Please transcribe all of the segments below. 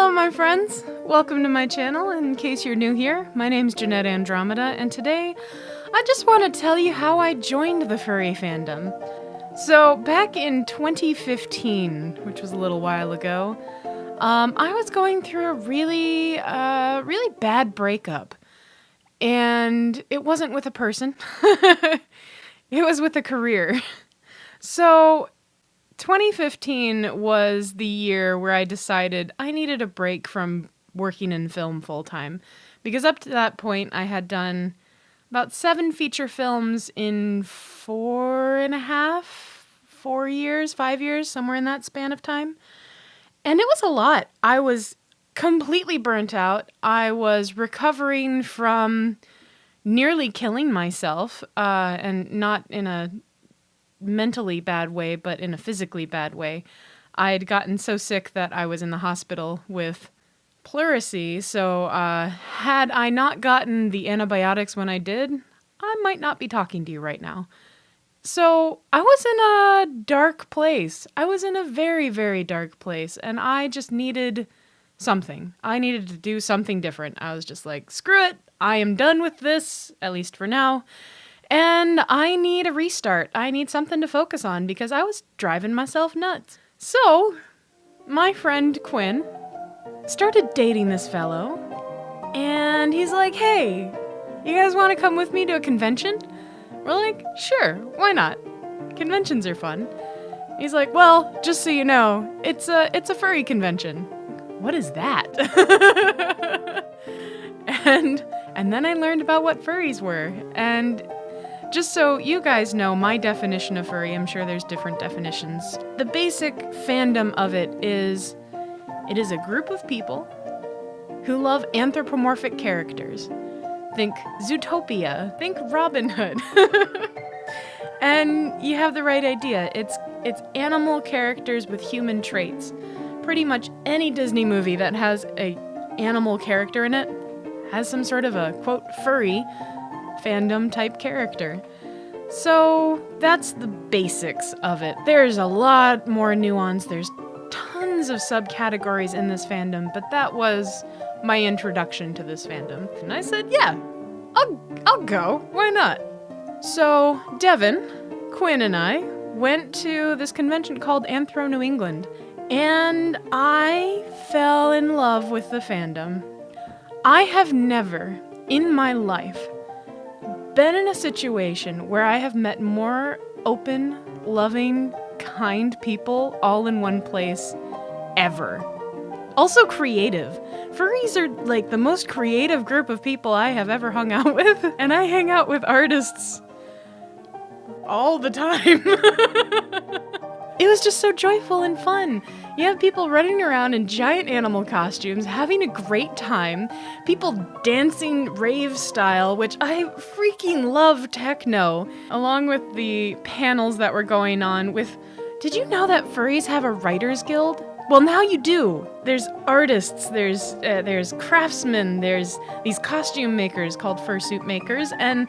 Hello my friends, welcome to my channel. In case you're new here, my name's Jeanette Andromeda, and today I just want to tell you how I joined the furry fandom. So back in 2015, which was a little while ago, I was going through a really bad breakup. And it wasn't with a person, it was with a career. So 2015 was the year where I decided I needed a break from working in film full-time. Because up to that point, I had done about 7 feature films in 4 years, 5 years, somewhere in that span of time. And it was a lot. I was completely burnt out. I was recovering from nearly killing myself, and not in a mentally bad way, but in a physically bad way. I had gotten so sick that I was in the hospital with pleurisy, so had I not gotten the antibiotics when I did, I might not be talking to you right now. So I was in a dark place. I was in a very, very dark place, and I just needed something. I needed to do something different. I was just like, screw it, I am done with this, at least for now. And I need a restart. I need something to focus on because I was driving myself nuts. So, my friend Quinn started dating this fellow, and he's like, hey, you guys want to come with me to a convention? We're like, sure, why not? Conventions are fun. He's like, well, just so you know, it's a furry convention. What is that? and then I learned about what furries were, and just so you guys know my definition of furry, I'm sure there's different definitions. The basic fandom of it is a group of people who love anthropomorphic characters. Think Zootopia, think Robin Hood. And you have the right idea. It's animal characters with human traits. Pretty much any Disney movie that has a animal character in it has some sort of a, quote, furry fandom type character. So that's the basics of it. There's a lot more nuance. There's tons of subcategories in this fandom, but that was my introduction to this fandom. And I said, yeah, I'll go. Why not? So Devin, Quinn, and I went to this convention called Anthro New England, and I fell in love with the fandom. I have never in my life been in a situation where I have met more open, loving, kind people all in one place ever. Also creative. Furries are like the most creative group of people I have ever hung out with, and I hang out with artists all the time. It was just so joyful and fun. You have people running around in giant animal costumes, having a great time, people dancing rave style, which I freaking love techno, along with the panels that were going on with, did you know that furries have a writers guild? Well, now you do. There's artists, there's craftsmen, there's these costume makers called fursuit makers, and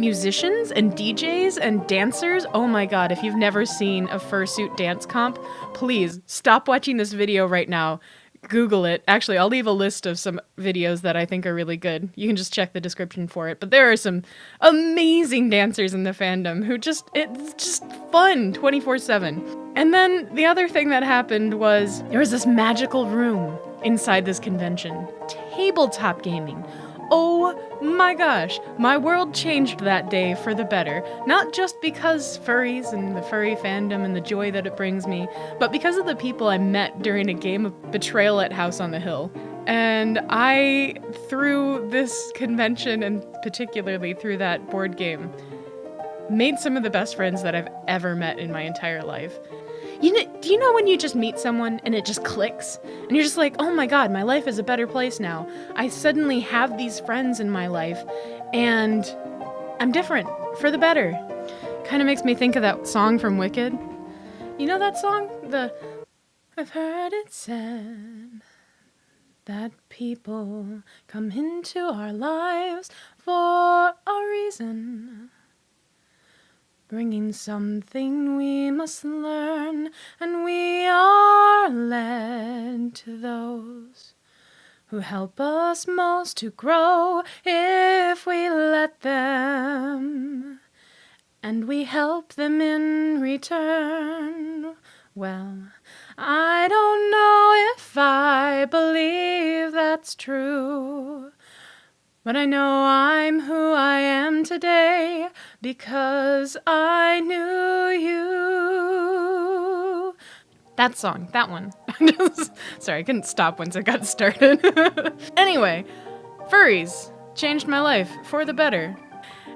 musicians and DJs and dancers. Oh my god, if you've never seen a fursuit dance comp, please stop watching this video right now. Google it. Actually, I'll leave a list of some videos that I think are really good. You can just check the description for it. But there are some amazing dancers in the fandom who it's just fun 24/7. And then the other thing that happened was there was this magical room inside this convention. Tabletop gaming. Oh my gosh, my world changed that day for the better. Not just because furries and the furry fandom and the joy that it brings me, but because of the people I met during a game of Betrayal at House on the Hill. And I, through this convention and particularly through that board game, made some of the best friends that I've ever met in my entire life. Do you know when you just meet someone and it just clicks? And you're just like, oh my god, my life is a better place now. I suddenly have these friends in my life, and I'm different, for the better. Kind of makes me think of that song from Wicked. You know that song? I've heard it said that people come into our lives for a reason. Bringing something we must learn, and we are led to those who help us most to grow if we let them, and we help them in return. Well, I don't know if I believe that's true, but I know I'm who I am today because I knew you. That song, that one. Sorry, I couldn't stop once it got started. Anyway, furries changed my life for the better.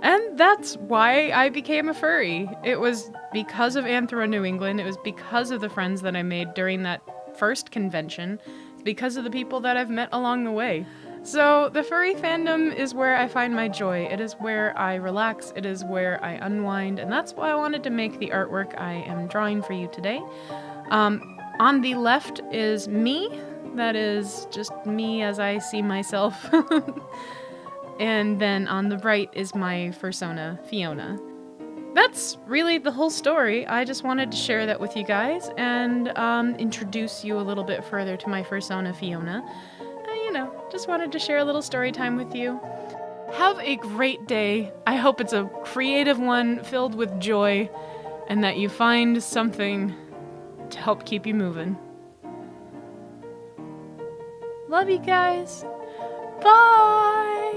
And that's why I became a furry. It was because of Anthro New England. It was because of the friends that I made during that first convention. It's because of the people that I've met along the way. So the furry fandom is where I find my joy. It is where I relax. It is where I unwind. And that's why I wanted to make the artwork I am drawing for you today. On the left is me. That is just me as I see myself. And then on the right is my fursona, Fiona. That's really the whole story. I just wanted to share that with you guys and introduce you a little bit further to my fursona, Fiona. Just wanted to share a little story time with you. Have a great day. I hope it's a creative one filled with joy and that you find something to help keep you moving. Love you guys. Bye!